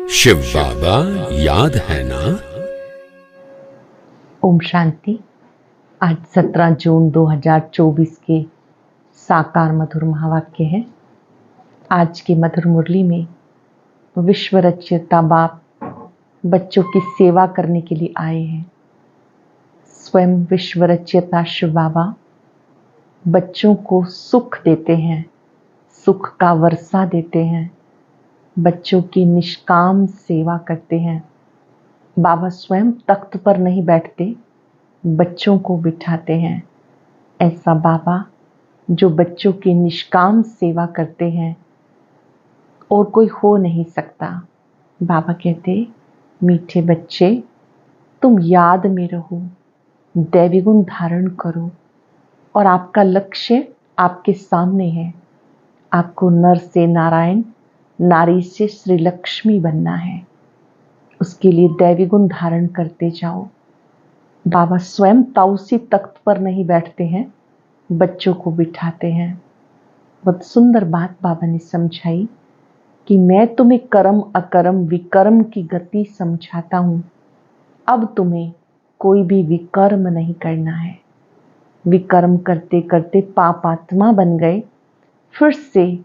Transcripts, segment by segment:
शिव बाबा याद है ना। ओम शांति। आज 17 जून 2024 के साकार मधुर महावाक्य है। आज की मधुर मुरली में विश्व रचयिता बाप बच्चों की सेवा करने के लिए आए हैं। स्वयं विश्व रचयिता शिव बाबा बच्चों को सुख देते हैं, सुख का वर्षा देते हैं, बच्चों की निष्काम सेवा करते हैं। बाबा स्वयं तख्त पर नहीं बैठते, बच्चों को बिठाते हैं। ऐसा बाबा जो बच्चों की निष्काम सेवा करते हैं और कोई हो नहीं सकता। बाबा कहते, मीठे बच्चे तुम याद में रहो, दैवी गुण धारण करो और आपका लक्ष्य आपके सामने है। आपको नर से नारायण, नारी से श्री लक्ष्मी बनना है। उसके लिए दैवी गुण धारण करते जाओ। बाबा स्वयं ताउसी तख्त पर नहीं बैठते हैं, बच्चों को बिठाते हैं। बहुत सुंदर बात बाबा ने समझाई कि मैं तुम्हें कर्म अकर्म विकर्म की गति समझाता हूं। अब तुम्हें कोई भी विकर्म नहीं करना है। विकर्म करते करते पापात्मा बन गए, फिर से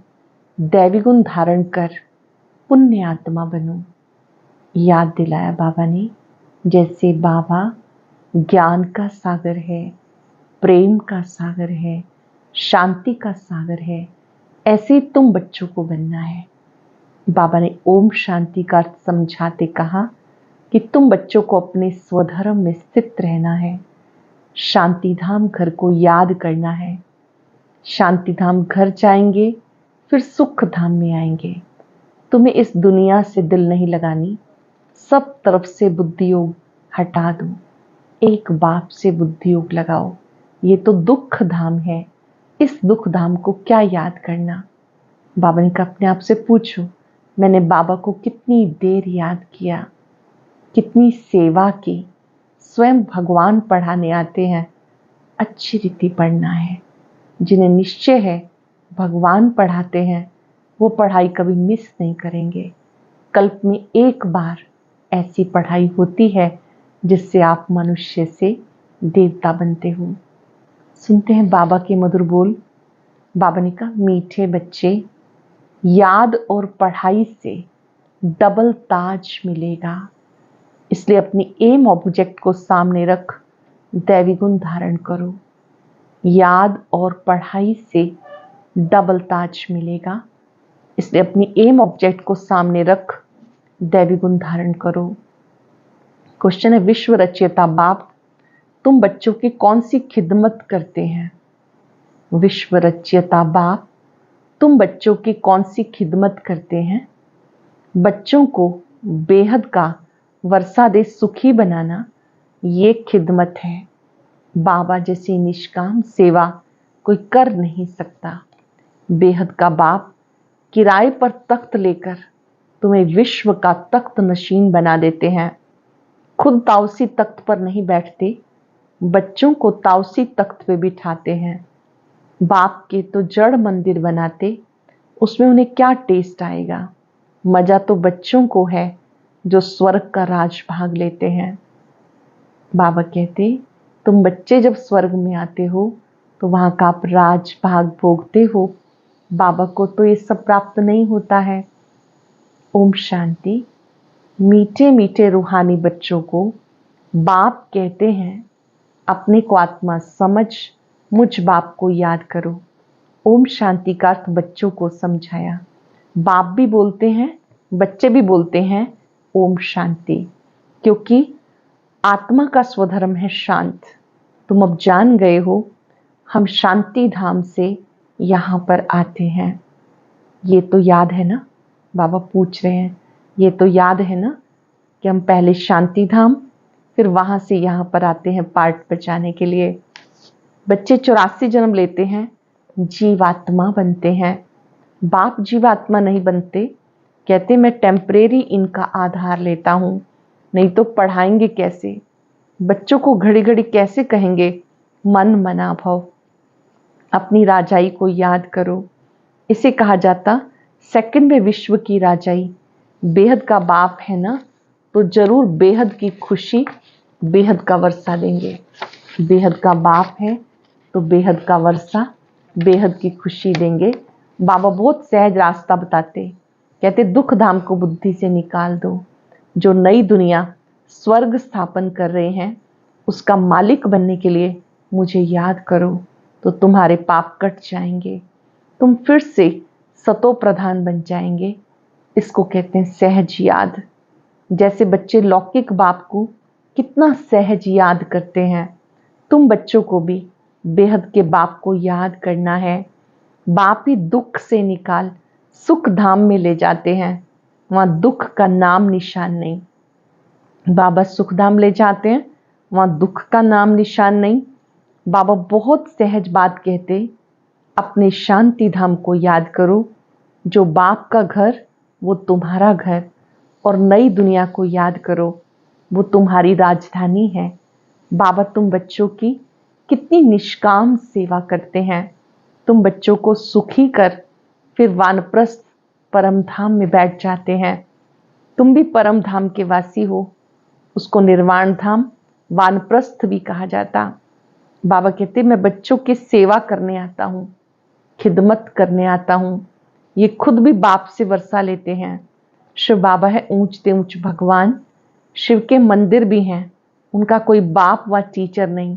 दैवी गुण धारण कर पुण्य आत्मा बनो। याद दिलाया बाबा ने, जैसे बाबा ज्ञान का सागर है, प्रेम का सागर है, शांति का सागर है, ऐसे तुम बच्चों को बनना है। बाबा ने ओम शांति का अर्थ समझाते कहा कि तुम बच्चों को अपने स्वधर्म में स्थित रहना है। शांति धाम घर को याद करना है। शांति धाम घर जाएंगे, फिर सुख धाम में आएंगे। तुम्हें इस दुनिया से दिल नहीं लगानी, सब तरफ से बुद्धि योग हटा दो, एक बाप से बुद्धि योग लगाओ। ये तो दुख धाम है, इस दुख धाम को क्या याद करना। बाबा ने कहा, अपने आप से पूछो, मैंने बाबा को कितनी देर याद किया, कितनी सेवा की। स्वयं भगवान पढ़ाने आते हैं, अच्छी रीति पढ़ना है। जिन्हें निश्चय है भगवान पढ़ाते हैं, वो पढ़ाई कभी मिस नहीं करेंगे। कल्प में एक बार ऐसी पढ़ाई होती है जिससे आप मनुष्य से देवता बनते हो। सुनते हैं बाबा के मधुर बोल। बाबा ने कहा, मीठे बच्चे याद और पढ़ाई से डबल ताज मिलेगा, इसलिए अपनी एम ऑब्जेक्ट को सामने रख दैवी गुण धारण करो। याद और पढ़ाई से डबल ताज मिलेगा, इसलिए अपनी एम ऑब्जेक्ट को सामने रख दैवी गुण धारण करो। क्वेश्चन है, विश्व रचयिता बाप तुम बच्चों की कौन सी खिदमत करते हैं? विश्व रचयिता बाप तुम बच्चों की कौन सी खिदमत करते हैं? बच्चों को बेहद का वर्षा दे सुखी बनाना, ये खिदमत है। बाबा जैसी निष्काम सेवा कोई कर नहीं सकता। बेहद का बाप किराए पर तख्त लेकर तुम्हें विश्व का तख्त नशीन बना देते हैं। खुद ताउसी तख्त पर नहीं बैठते, बच्चों को ताउसी तख्त पे बिठाते हैं। बाप के तो जड़ मंदिर बनाते, उसमें उन्हें क्या टेस्ट आएगा। मजा तो बच्चों को है जो स्वर्ग का राज भाग लेते हैं। बाबा कहते, तुम बच्चे जब स्वर्ग में आते हो तो वहां का आप राज भाग भोगते हो। बाबा को तो ये सब प्राप्त नहीं होता है। ओम शांति। मीठे मीठे रूहानी बच्चों को बाप कहते हैं, अपने को आत्मा समझ मुझ बाप को याद करो। ओम शांति का अर्थ बच्चों को समझाया। बाप भी बोलते हैं, बच्चे भी बोलते हैं ओम शांति, क्योंकि आत्मा का स्वधर्म है शांत। तुम अब जान गए हो, हम शांति धाम से यहाँ पर आते हैं। ये तो याद है ना, बाबा पूछ रहे हैं, ये तो याद है ना कि हम पहले शांति धाम फिर वहां से यहाँ पर आते हैं पार्ट बचाने के लिए। बच्चे 84 जन्म लेते हैं, जीवात्मा बनते हैं। बाप जीवात्मा नहीं बनते, कहते मैं टेम्परेरी इनका आधार लेता हूं, नहीं तो पढ़ाएंगे कैसे। बच्चों को घड़ी घड़ी कैसे कहेंगे मन मना भव। अपनी राजाई को याद करो। इसे कहा जाता सेकंड में विश्व की राजाई, बेहद का बाप है ना, तो जरूर बेहद की खुशी, बेहद का वर्षा देंगे। बेहद का बाप है तो बेहद का वर्षा, बेहद की खुशी देंगे। बाबा बहुत सहज रास्ता बताते, कहते दुख धाम को बुद्धि से निकाल दो। जो नई दुनिया स्वर्ग स्थापन कर रहे हैं, उसका मालिक बनने के लिए मुझे याद करो, तो तुम्हारे पाप कट जाएंगे, तुम फिर से सतो प्रधान बन जाएंगे। इसको कहते हैं सहज याद। जैसे बच्चे लौकिक बाप को कितना सहज याद करते हैं, तुम बच्चों को भी बेहद के बाप को याद करना है। बाप ही दुख से निकाल सुख धाम में ले जाते हैं, वहां दुख का नाम निशान नहीं। बाबा सुख धाम ले जाते हैं, वहां दुख का नाम निशान नहीं। बाबा बहुत सहज बात कहते, अपने शांति धाम को याद करो। जो बाप का घर वो तुम्हारा घर, और नई दुनिया को याद करो, वो तुम्हारी राजधानी है। बाबा तुम बच्चों की कितनी निष्काम सेवा करते हैं। तुम बच्चों को सुखी कर फिर वानप्रस्थ परम धाम में बैठ जाते हैं। तुम भी परम धाम के वासी हो, उसको निर्वाण धाम वानप्रस्थ भी कहा जाता। बाबा कहते मैं बच्चों की सेवा करने आता हूँ, खिदमत करने आता हूँ। ये खुद भी बाप से वर्षा लेते हैं। शिव बाबा है ऊंचते ऊंच भगवान, शिव के मंदिर भी हैं, उनका कोई बाप व टीचर नहीं।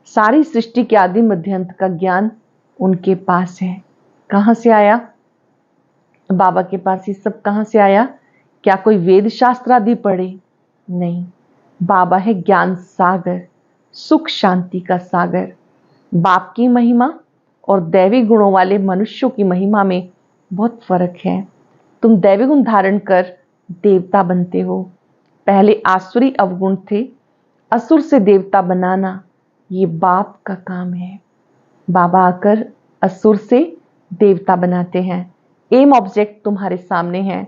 सारी सृष्टि के आदि मध्य अंत का ज्ञान उनके पास है। कहाँ से आया बाबा के पास ये सब? कहाँ से आया? क्या कोई वेद शास्त्र आदि पढ़े? नहीं, बाबा है ज्ञान सागर, सुख शांति का सागर। बाप की महिमा और दैवी गुणों वाले मनुष्यों की महिमा में बहुत फर्क है। तुम दैवी गुण धारण कर देवता बनते हो। पहले आसुरी अवगुण थे, असुर से देवता बनाना ये बाप का काम है। बाबा आकर असुर से देवता बनाते हैं। एम ऑब्जेक्ट तुम्हारे सामने है।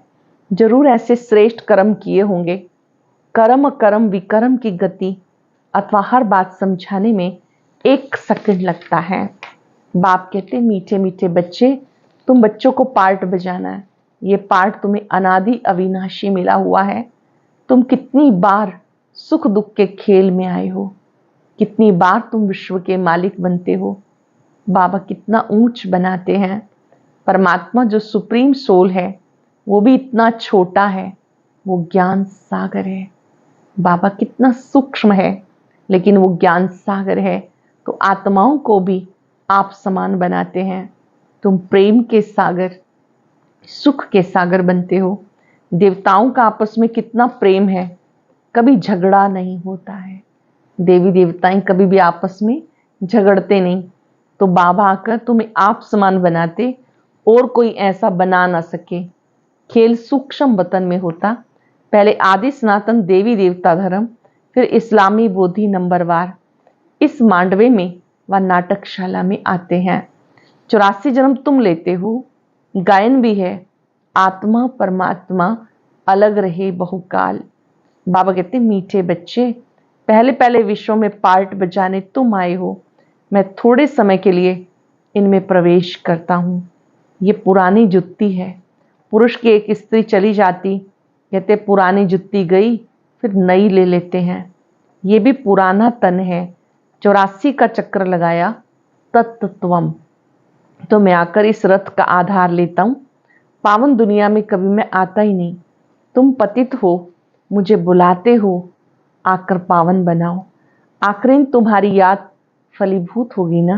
जरूर ऐसे श्रेष्ठ कर्म किए होंगे। कर्म कर्म विकर्म की गति अथवा हर बात समझाने में 1 सेकंड लगता है। बाप कहते मीठे मीठे बच्चे, तुम बच्चों को पार्ट बजाना है। ये पार्ट तुम्हें अनादि अविनाशी मिला हुआ है। तुम कितनी बार सुख दुख के खेल में आए हो, कितनी बार तुम विश्व के मालिक बनते हो। बाबा कितना ऊंच बनाते हैं। परमात्मा जो सुप्रीम सोल है वो भी इतना छोटा है, वो ज्ञान सागर है। बाबा कितना सूक्ष्म है, लेकिन वो ज्ञान सागर है। तो आत्माओं को भी आप समान बनाते हैं। तुम प्रेम के सागर, सुख के सागर बनते हो। देवताओं का आपस में कितना प्रेम है, कभी झगड़ा नहीं होता है। देवी देवताएं कभी भी आपस में झगड़ते नहीं। तो बाबा आकर तुम्हें आप समान बनाते, और कोई ऐसा बना ना सके। खेल सूक्ष्म वतन में होता। पहले आदि सनातन देवी देवता धर्म, फिर इस्लामी बोधि नंबरवार इस मांडवे में व नाटकशाला में आते हैं। 84 जन्म तुम लेते हो। गायन भी है, आत्मा परमात्मा अलग रहे बहुकाल। बाबा कहते मीठे बच्चे, पहले पहले विश्व में पार्ट बजाने तुम आए हो। मैं थोड़े समय के लिए इनमें प्रवेश करता हूँ। ये पुरानी जुत्ती है। पुरुष की एक स्त्री चली जाती, कहते पुरानी जुत्ती गई, फिर नई ले लेते हैं। ये भी पुराना तन है। 84 का चक्कर लगाया तत्त्वम। तो मैं आकर इस रथ का आधार लेता हूँ। पावन दुनिया में कभी मैं आता ही नहीं। तुम पतित हो, मुझे बुलाते हो, आकर पावन बनाओ। आखिर तुम्हारी याद फलीभूत होगी ना।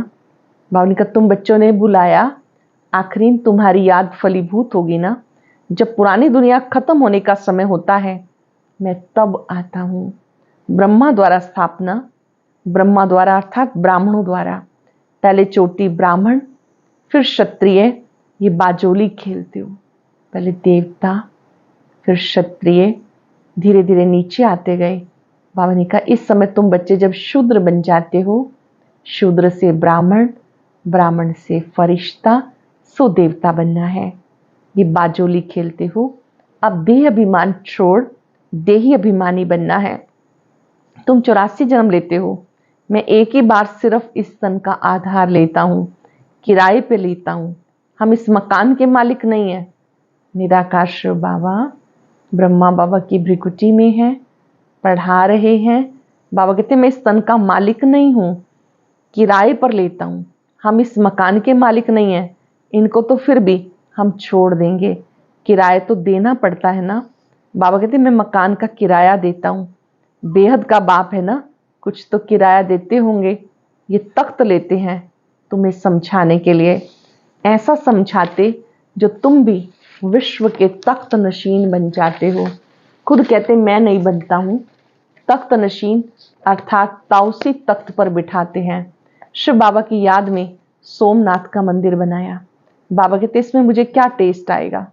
बाबा ने कहा तुम बच्चों ने बुलाया, आखिर तुम्हारी याद फलीभूत होगी ना। जब पुरानी दुनिया खत्म होने का समय होता है, मैं तब आता हूँ। ब्रह्मा द्वारा स्थापना, ब्रह्मा द्वारा अर्थात ब्राह्मणों द्वारा। पहले चोटी ब्राह्मण, फिर क्षत्रिय। ये बाजोली खेलते हो। पहले देवता, फिर क्षत्रिय, धीरे धीरे नीचे आते गए। बाबा ने कहा इस समय तुम बच्चे जब शूद्र बन जाते हो, शूद्र से ब्राह्मण, ब्राह्मण से फरिश्ता, सो देवता बनना है। ये बाजोली खेलते हो। अब देह अभिमान छोड़ देही अभिमानी बनना है। तुम 84 जन्म लेते हो। मैं एक ही बार सिर्फ इस तन का आधार लेता हूँ, किराए पे लेता हूँ। हम इस मकान के मालिक नहीं है। निराकार शिव बाबा ब्रह्मा बाबा की भ्रिकुटी में है, पढ़ा रहे हैं। बाबा कहते मैं इस तन का मालिक नहीं हूँ, किराए पर लेता हूँ। हम इस मकान के मालिक नहीं हैं, इनको तो फिर भी हम छोड़ देंगे, किराया तो देना पड़ता है ना। बाबा कहते मैं मकान का किराया देता हूँ, बेहद का बाप है ना, कुछ तो किराया देते होंगे। ये तख्त लेते हैं तुम्हें समझाने के लिए, ऐसा समझाते जो तुम भी विश्व के तख्त नशीन बन जाते हो। खुद कहते मैं नहीं बनता हूँ, तख्त नशीन अर्थात ताउसी तख्त पर बिठाते हैं। शिव बाबा की याद में सोमनाथ का मंदिर बनाया। बाबा कहते इसमें मुझे क्या टेस्ट आएगा,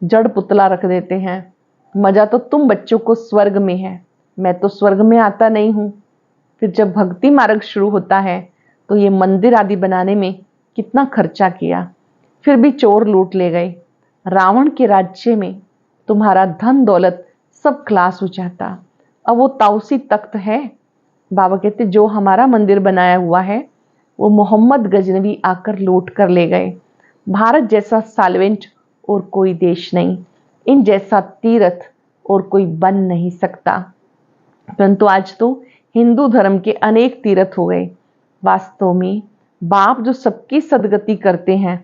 जड़ पुतला रख देते हैं। मजा तो तुम बच्चों को स्वर्ग में है, मैं तो स्वर्ग में आता नहीं हूँ। फिर जब भक्ति मार्ग शुरू होता है तो ये मंदिर आदि बनाने में कितना खर्चा किया, फिर भी चोर लूट ले गए। रावण के राज्य में तुम्हारा धन दौलत सब खलास हो जाता। अब वो ताउसी तख्त है। बाबा कहते जो हमारा मंदिर बनाया हुआ है वो मोहम्मद गजनवी आकर लूट कर ले गए। भारत जैसा साल्वेंट और कोई देश नहीं, इन जैसा तीर्थ और कोई बन नहीं सकता। परंतु आज तो हिंदू धर्म के अनेक तीर्थ हो गए। वास्तव में बाप जो सबकी सदगति करते हैं,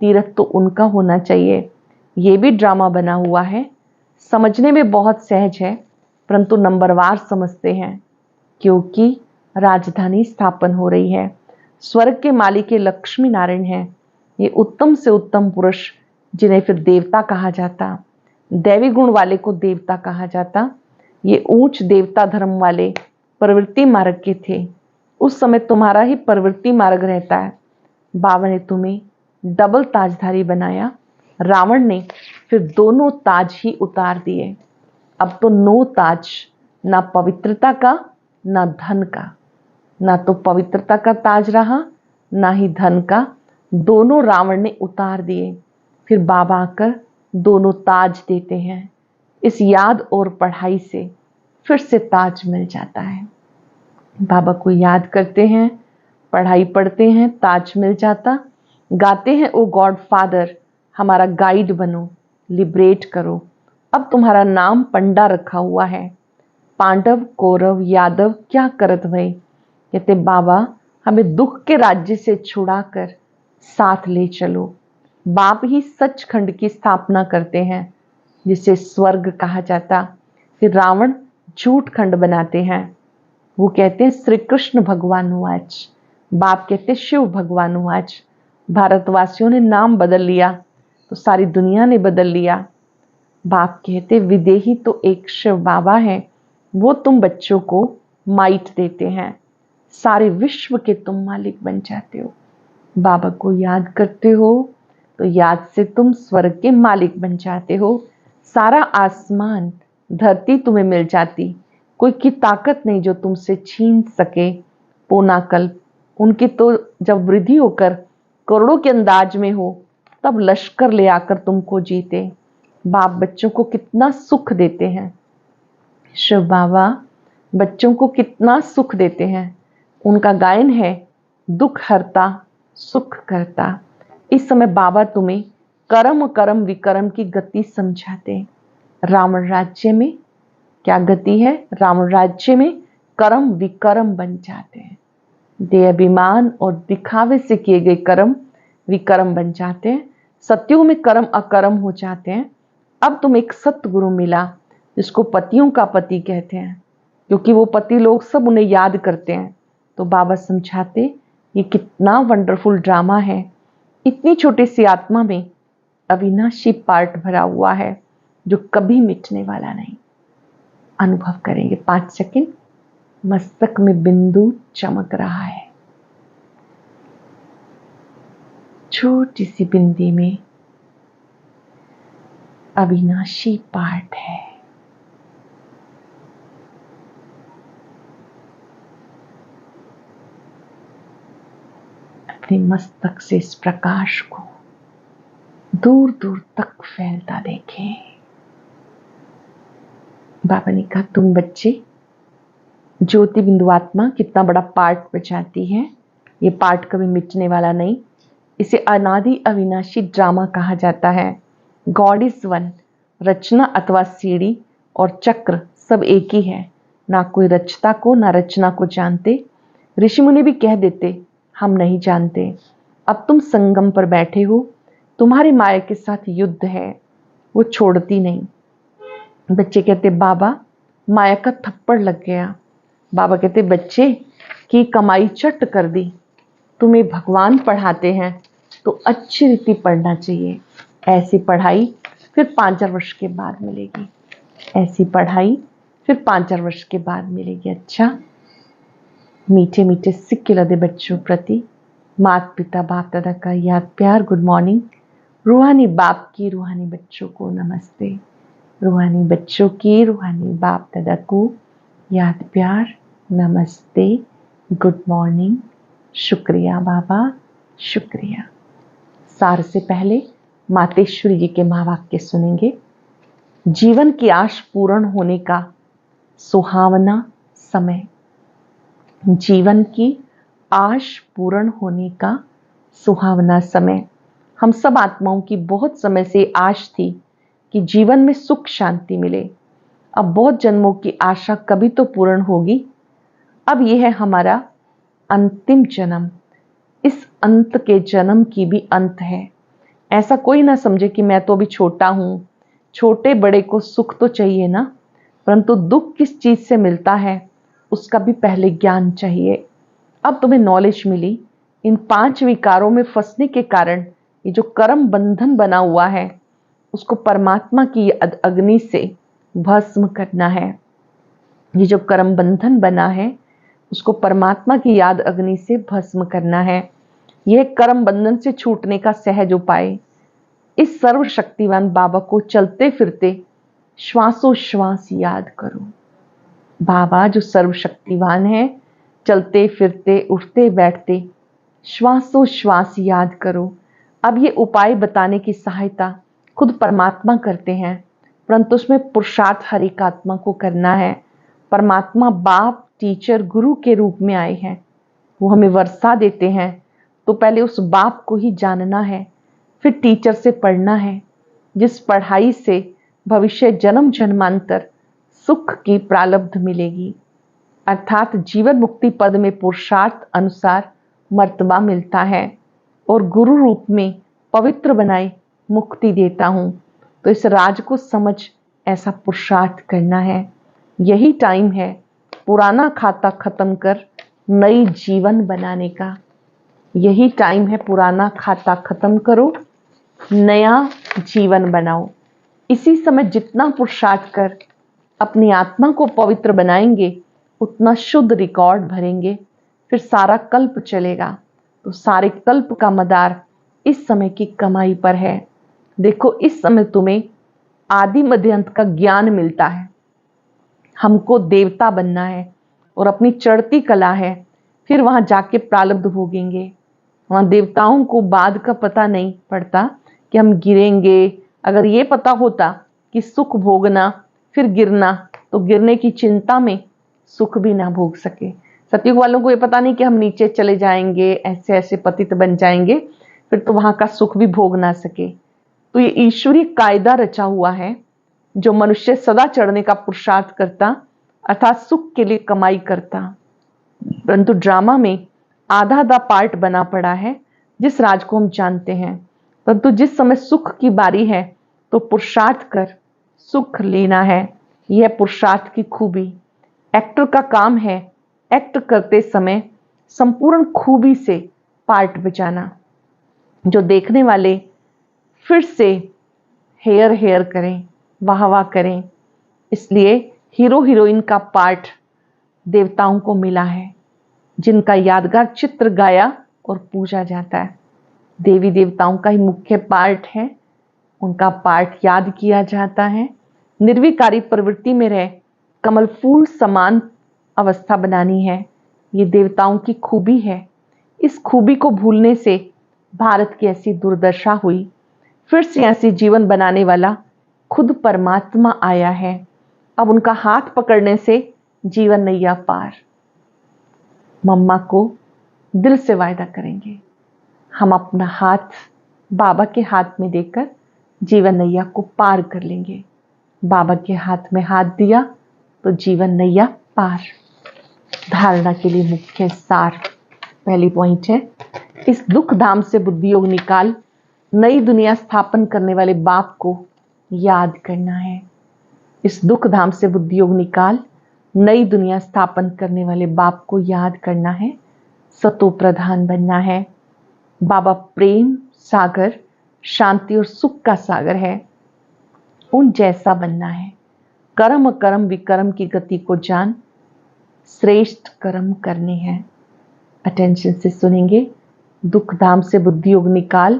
तीर्थ तो उनका होना चाहिए। ये भी ड्रामा बना हुआ है, समझने में बहुत सहज है, परंतु नंबरवार समझते हैं, क्योंकि राजधानी स्थापन हो रही है। स्वर्ग के मालिक ये लक्ष्मी नारायण हैं। ये उत्तम से उत्तम पुरुष जिन्हें फिर देवता कहा जाता, दैवी गुण वाले को देवता कहा जाता। ये ऊंच देवता धर्म वाले प्रवृत्ति मार्ग के थे। उस समय तुम्हारा ही प्रवृत्ति मार्ग रहता है। बाबा ने तुम्हें डबल ताजधारी बनाया, रावण ने फिर दोनों ताज ही उतार दिए। अब तो नो ताज, ना पवित्रता का ना धन का, ना तो पवित्रता का ताज रहा ना ही धन का, दोनों रावण ने उतार दिए। फिर बाबा आकर दोनों ताज देते हैं। इस याद और पढ़ाई से फिर से ताज मिल जाता है। बाबा को याद करते हैं, पढ़ाई पढ़ते हैं, ताज मिल जाता। गाते हैं ओ गॉड फादर हमारा गाइड बनो, लिबरेट करो। अब तुम्हारा नाम पंडा रखा हुआ है। पांडव कौरव यादव क्या करत भई। कहते बाबा हमें दुख के राज्य से छुड़ाकर साथ ले चलो। बाप ही सचखंड की स्थापना करते हैं, जिसे स्वर्ग कहा जाता। फिर रावण झूठ खंड बनाते हैं। वो कहते हैं श्री कृष्ण भगवान आज, बाप कहते शिव भगवान आज। भारतवासियों ने नाम बदल लिया तो सारी दुनिया ने बदल लिया। बाप कहते विदेही तो एक शिव बाबा है, वो तुम बच्चों को माइट देते हैं, सारे विश्व के तुम मालिक बन जाते हो। बाबा को याद करते हो तो याद से तुम स्वर्ग के मालिक बन जाते हो। सारा आसमान धरती तुम्हें मिल जाती, कोई की ताकत नहीं जो तुमसे छीन सके। पोनाकल्प उनकी तो जब वृद्धि होकर करोड़ों के अंदाज में हो तब लश्कर ले आकर तुमको जीते। बाप बच्चों को कितना सुख देते हैं, शिव बाबा बच्चों को कितना सुख देते हैं। उनका गायन है दुख हरता सुख करता। इस समय बाबा तुम्हें कर्म कर्म विकर्म की गति समझाते हैं। रावण राज्य में क्या गति है, रावण राज्य में कर्म विकर्म बन जाते हैं। देह अभिमान और दिखावे से किए गए कर्म विकर्म बन जाते हैं। सत्युग में कर्म अकर्म हो जाते हैं। अब तुम एक सतगुरु मिला जिसको पतियों का पति कहते हैं, क्योंकि वो पति लोग सब उन्हें याद करते हैं। तो बाबा समझाते ये कितना वंडरफुल ड्रामा है। इतनी छोटी सी आत्मा में अविनाशी पार्ट भरा हुआ है जो कभी मिटने वाला नहीं। अनुभव करेंगे 5 सेकंड। मस्तक में बिंदु चमक रहा है, छोटी सी बिंदी में अविनाशी पार्ट है। अपने मस्तक से इस प्रकाश को दूर दूर तक फैलता देखें। बाबा ने कहा तुम बच्चे ज्योति बिंदु आत्मा कितना बड़ा पार्ट बचाती है। ये पार्ट कभी मिटने वाला नहीं। इसे अनादि अविनाशी ड्रामा कहा जाता है। गॉड इज वन, रचना अथवा सीढ़ी और चक्र सब एक ही है। ना कोई रचता को ना रचना को जानते। ऋषि मुनि भी कह देते हम नहीं जानते। अब तुम संगम पर बैठे हो, तुम्हारी माया के साथ युद्ध है, वो छोड़ती नहीं। बच्चे कहते बाबा माया का थप्पड़ लग गया। बाबा कहते बच्चे की कमाई चट कर दी। तुम्हें भगवान पढ़ाते हैं तो अच्छी रीति पढ़ना चाहिए। ऐसी पढ़ाई फिर 5 वर्ष के बाद मिलेगी। ऐसी पढ़ाई फिर 5 वर्ष के बाद मिलेगी। अच्छा, मीठे मीठे सिक्के लदे बच्चों प्रति माता पिता बाप दादा का याद प्यार गुड मॉर्निंग। रूहानी बाप की रूहानी बच्चों को नमस्ते। रूहानी बच्चों की रूहानी बाप दादा को याद प्यार नमस्ते गुड मॉर्निंग। शुक्रिया बाबा शुक्रिया। सार से पहले मातेश्वरी जी के महावाक्य सुनेंगे। जीवन की आश पूर्ण होने का सुहावना समय। जीवन की आश पूर्ण होने का सुहावना समय। हम सब आत्माओं की बहुत समय से आश थी कि जीवन में सुख शांति मिले। अब बहुत जन्मों की आशा कभी तो पूर्ण होगी। अब यह है हमारा अंतिम जन्म। इस अंत के जन्म की भी अंत है। ऐसा कोई ना समझे कि मैं तो अभी छोटा हूं। छोटे बड़े को सुख तो चाहिए ना, परंतु दुख किस चीज से मिलता है उसका भी पहले ज्ञान चाहिए। अब तुम्हें नॉलेज मिली। इन 5 विकारों में फंसने के कारण ये जो कर्म बंधन बना हुआ है उसको परमात्मा की अग्नि से भस्म करना है। ये जो कर्म बंधन बना है उसको परमात्मा की याद अग्नि से भस्म करना है। यह कर्म बंधन से छूटने का सहज उपाय। इस सर्वशक्तिवान बाबा को चलते फिरते श्वासोश्वास याद करो। बाबा जो सर्वशक्तिवान है, चलते फिरते उठते बैठते श्वासोश्वास याद करो। अब ये उपाय बताने की सहायता खुद परमात्मा करते हैं, परंतु उसमें पुरुषार्थ हर एक आत्मा को करना है। परमात्मा बाप टीचर गुरु के रूप में आए हैं। वो हमें वर्षा देते हैं तो पहले उस बाप को ही जानना है, फिर टीचर से पढ़ना है जिस पढ़ाई से भविष्य जन्म जन्मांतर सुख की प्रारब्ध मिलेगी। अर्थात जीवन मुक्ति पद में पुरुषार्थ अनुसार मर्तबा मिलता है और गुरु रूप में पवित्र बनाए मुक्ति देता हूं। तो इस राज को समझ ऐसा पुरुषार्थ करना है। यही टाइम है पुराना खाता खत्म कर नई जीवन बनाने का। यही टाइम है पुराना खाता खत्म करो नया जीवन बनाओ। इसी समय जितना पुरुषार्थ कर अपनी आत्मा को पवित्र बनाएंगे उतना शुद्ध रिकॉर्ड भरेंगे। फिर सारा कल्प चलेगा। तो सारे कल्प का मदार इस समय की कमाई पर है। देखो इस समय तुम्हें आदि मध्य अंत का ज्ञान मिलता है। हमको देवता बनना है और अपनी चढ़ती कला है। फिर वहां जाके प्रारब्ध भोगेंगे। वहां देवताओं को बाद का पता नहीं पड़ता कि हम गिरेंगे। अगर ये पता होता कि सुख भोगना फिर गिरना, तो गिरने की चिंता में सुख भी ना भोग सके। सतयुग वालों को ये पता नहीं कि हम नीचे चले जाएंगे, ऐसे ऐसे पतित बन जाएंगे, फिर तो वहां का सुख भी भोग ना सके। तो ये ईश्वरीय कायदा रचा हुआ है। जो मनुष्य सदा चढ़ने का पुरुषार्थ करता अर्थात सुख के लिए कमाई करता, परंतु ड्रामा में आधा आधा पार्ट बना पड़ा है जिस राज को हम जानते हैं। परंतु जिस समय सुख की बारी है तो पुरुषार्थ कर सुख लेना है। यह पुरुषार्थ की खूबी। एक्टर का काम है एक्ट करते समय संपूर्ण खूबी से पार्ट बजाना, जो देखने वाले फिर से हेयर हेयर करें, वाह वाह करें। इसलिए हीरो हीरोइन का पार्ट देवताओं को मिला है, जिनका यादगार चित्र गाया और पूजा जाता है। देवी देवताओं का ही मुख्य पार्ट है, उनका पार्ट याद किया जाता है। निर्विकारी प्रवृत्ति में रह कमल फूल समान अवस्था बनानी है, ये देवताओं की खूबी है। इस खूबी को भूलने से भारत की ऐसी दुर्दशा हुई। फिर से ऐसी जीवन बनाने वाला खुद परमात्मा आया है। अब उनका हाथ पकड़ने से जीवन नैया पार। मम्मा को दिल से वायदा करेंगे, हम अपना हाथ बाबा के हाथ में देकर जीवन नैया को पार कर लेंगे। बाबा के हाथ में हाथ दिया तो जीवन नैया पार। धारणा के लिए मुख्य सार, पहली पॉइंट है, इस दुख धाम से बुद्धि योग निकाल नई दुनिया स्थापन करने वाले बाप को याद करना है। इस दुख धाम से बुद्धि योग निकाल नई दुनिया स्थापन करने वाले बाप को याद करना है। सतो प्रधान बनना है। बाबा प्रेम सागर, शांति और सुख का सागर है, उन जैसा बनना है। कर्म कर्म विकर्म की गति को जान, श्रेष्ठ कर्म करने हैं। अटेंशन से सुनेंगे। दुख धाम से बुद्धि योग निकाल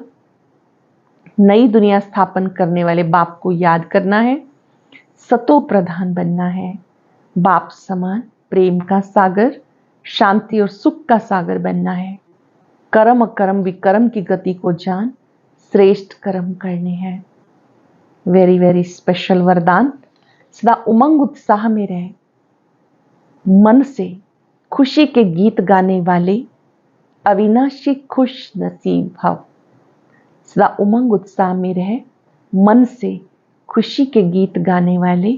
नई दुनिया स्थापन करने वाले बाप को याद करना है। सतो प्रधान बनना है। बाप समान प्रेम का सागर, शांति और सुख का सागर बनना है। कर्म कर्म विकर्म की गति को जान, श्रेष्ठ कर्म करने हैं। वेरी वेरी स्पेशल वरदान। सदा उमंग उत्साह में रहे, मन से खुशी के गीत गाने वाले अविनाशी खुश नसीब भव। सदा उमंग उत्साह में रहे, मन से खुशी के गीत गाने वाले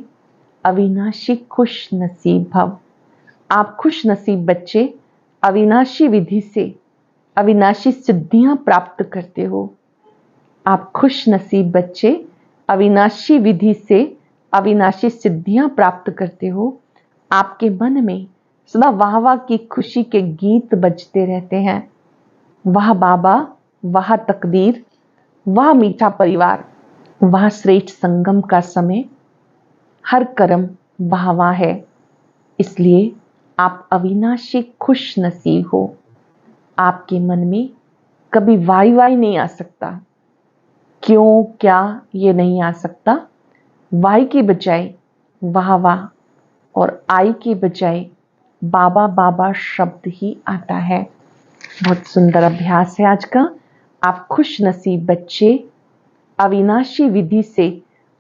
अविनाशी खुश नसीब भव। आप खुश नसीब बच्चे अविनाशी विधि से अविनाशी सिद्धियां प्राप्त करते हो। आप खुश नसीब बच्चे अविनाशी विधि से अविनाशी सिद्धियां प्राप्त करते हो। आपके मन में सदा वाह वाह की खुशी के गीत बजते रहते हैं। वाह बाबा, वाह तकदीर, वाह मीठा परिवार, वाह श्रेष्ठ संगम का समय। हर कर्म वाह वाह है, इसलिए आप अविनाशी खुश नसीब हो। आपके मन में कभी वाई वाई नहीं आ सकता। क्यों क्या ये नहीं आ सकता। वाई की बजाय वाह वाह और आई की बजाय बाबा बाबा शब्द ही आता है। बहुत सुंदर अभ्यास है आज का। आप खुश नसीब बच्चे अविनाशी विधि से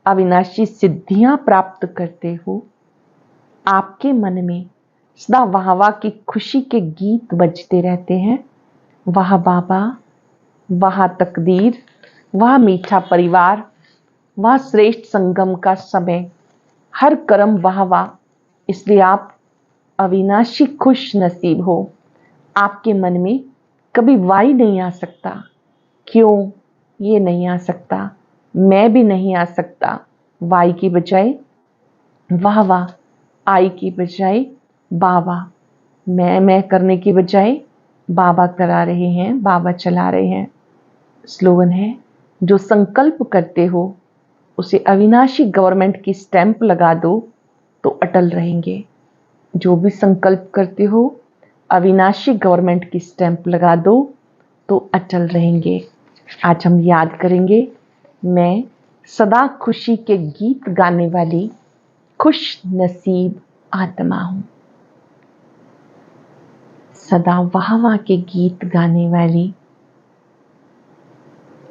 अविनाशी सिद्धियां प्राप्त करते हो। आपके मन में सदा वाह वाह की खुशी के गीत बजते रहते हैं। वाह बाबा, वाह तकदीर, वाह मीठा परिवार, वाह श्रेष्ठ संगम का समय। हर कर्म वाह वाह, इसलिए आप अविनाशी खुश नसीब हो। आपके मन में कभी वाई नहीं आ सकता। क्यों ये नहीं आ सकता। मैं भी नहीं आ सकता। वाई की बजाय वाह वाह, आई की बजाय बाबा, मैं करने की बजाय बाबा करा रहे हैं, बाबा चला रहे हैं। स्लोगन है, जो संकल्प करते हो उसे अविनाशी गवर्नमेंट की स्टैंप लगा दो तो अटल रहेंगे। जो भी संकल्प करते हो अविनाशी गवर्नमेंट की स्टैंप लगा दो तो अटल रहेंगे। आज हम याद करेंगे, मैं सदा खुशी के गीत गाने वाली खुश नसीब आत्मा हूं। सदा वाह वाह के गीत गाने वाली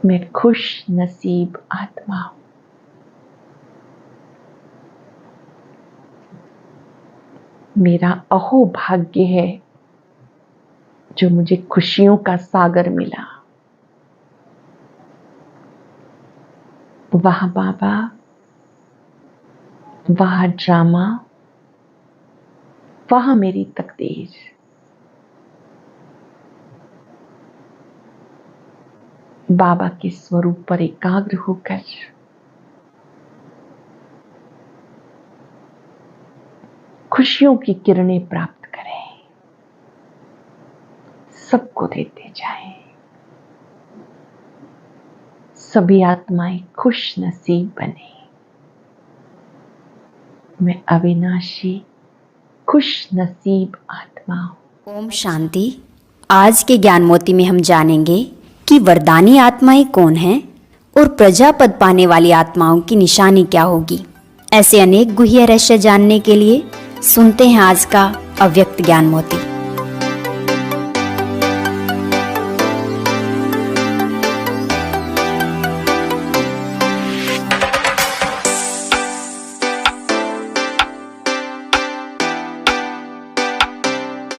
मैं खुश नसीब आत्मा हूं। मेरा अहो भाग्य है जो मुझे खुशियों का सागर मिला। वाह बाबा, वाह ड्रामा, वाह मेरी तकदीर। बाबा के स्वरूप पर एकाग्र होकर खुशियों की किरणें प्राप्त करें, सबको देते जाएं। सभी आत्माएं खुश नसीब बने। मैं अविनाशी खुश नसीब आत्मा हूं। ओम शांति। आज के ज्ञान मोती में हम जानेंगे कि वरदानी आत्माएं कौन हैं और प्रजापद पाने वाली आत्माओं की निशानी क्या होगी। ऐसे अनेक गुह्य रहस्य जानने के लिए सुनते हैं आज का अव्यक्त ज्ञान मोती।